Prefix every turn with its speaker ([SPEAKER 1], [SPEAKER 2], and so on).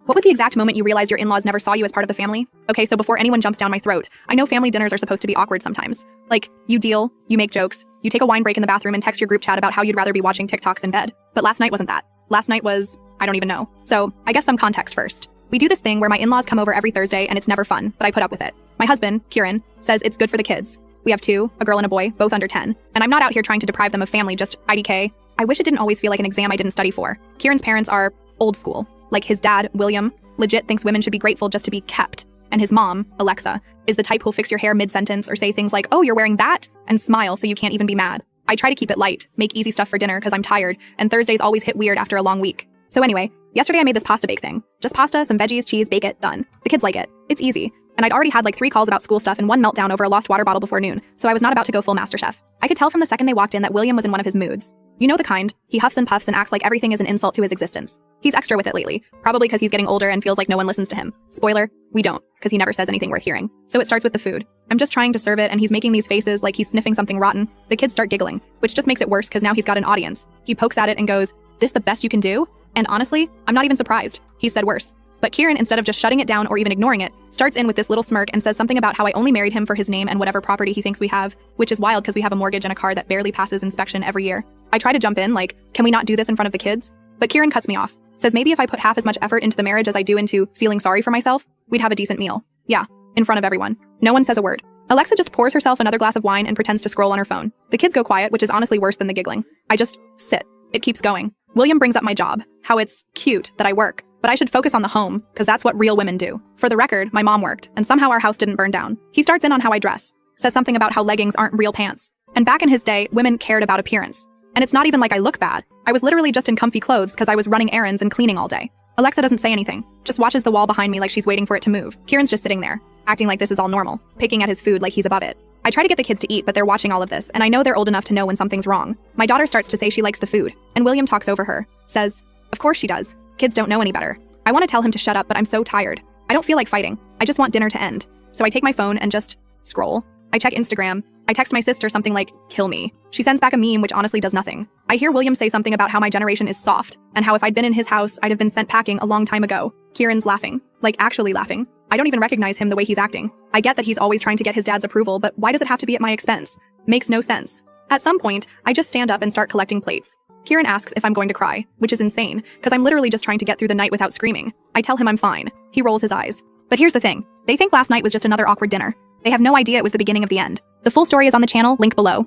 [SPEAKER 1] What was the exact moment you realized your in-laws never saw you as part of the family? Okay, so before anyone jumps down my throat, I know family dinners are supposed to be awkward sometimes. Like, you deal, you make jokes, you take a wine break in the bathroom and text your group chat about how you'd rather be watching TikToks in bed. But last night wasn't that. Last night was, I don't even know. So, I guess some context first. We do this thing where my in-laws come over every Thursday and it's never fun, but I put up with it. My husband, Kieran, says it's good for the kids. We have two, a girl and a boy, both under 10. And I'm not out here trying to deprive them of family, just IDK. I wish it didn't always feel like an exam I didn't study for. Kieran's parents are old school. Like his dad, William, legit thinks women should be grateful just to be kept. And his mom, Alexa, is the type who'll fix your hair mid-sentence or say things like, "Oh, you're wearing that," and smile so you can't even be mad. I try to keep it light, make easy stuff for dinner because I'm tired, and Thursdays always hit weird after a long week. So anyway, yesterday I made this pasta bake thing. Just pasta, some veggies, cheese, bake it, done. The kids like it. It's easy. And I'd already had like 3 calls about school stuff and 1 meltdown over a lost water bottle before noon, so I was not about to go full MasterChef. I could tell from the second they walked in that William was in one of his moods. You know the kind. He huffs and puffs and acts like everything is an insult to his existence. He's extra with it lately, probably because he's getting older and feels like no one listens to him. Spoiler, we don't, because he never says anything worth hearing. So it starts with the food. I'm just trying to serve it and he's making these faces like he's sniffing something rotten. The kids start giggling, which just makes it worse because now he's got an audience. He pokes at it and goes, "This the best you can do?" And honestly, I'm not even surprised. He said worse. But Kieran, instead of just shutting it down or even ignoring it, starts in with this little smirk and says something about how I only married him for his name and whatever property he thinks we have, which is wild because we have a mortgage and a car that barely passes inspection every year. I try to jump in, like, can we not do this in front of the kids? But Kieran cuts me off, says maybe if I put half as much effort into the marriage as I do into feeling sorry for myself, we'd have a decent meal. Yeah, in front of everyone. No one says a word. Alexa just pours herself another glass of wine and pretends to scroll on her phone. The kids go quiet, which is honestly worse than the giggling. I just sit. It keeps going. William brings up my job, how it's cute that I work, but I should focus on the home, because that's what real women do. For the record, my mom worked, and somehow our house didn't burn down. He starts in on how I dress, says something about how leggings aren't real pants. And back in his day, women cared about appearance. And it's not even like I look bad. I was literally just in comfy clothes because I was running errands and cleaning all day. Alexa doesn't say anything, just watches the wall behind me like she's waiting for it to move. Kieran's just sitting there, acting like this is all normal, picking at his food like he's above it. I try to get the kids to eat, but they're watching all of this, and I know they're old enough to know when something's wrong. My daughter starts to say she likes the food, and William talks over her, says, "Of course she does. Kids don't know any better." I want to tell him to shut up, but I'm so tired. I don't feel like fighting. I just want dinner to end. So I take my phone and just scroll. I check Instagram. I text my sister something like, "Kill me." She sends back a meme which honestly does nothing. I hear William say something about how my generation is soft, and how if I'd been in his house, I'd have been sent packing a long time ago. Kieran's laughing. Like actually laughing. I don't even recognize him the way he's acting. I get that he's always trying to get his dad's approval, but why does it have to be at my expense? Makes no sense. At some point, I just stand up and start collecting plates. Kieran asks if I'm going to cry, which is insane, because I'm literally just trying to get through the night without screaming. I tell him I'm fine. He rolls his eyes. But here's the thing. They think last night was just another awkward dinner. They have no idea it was the beginning of the end. The full story is on the channel, link below.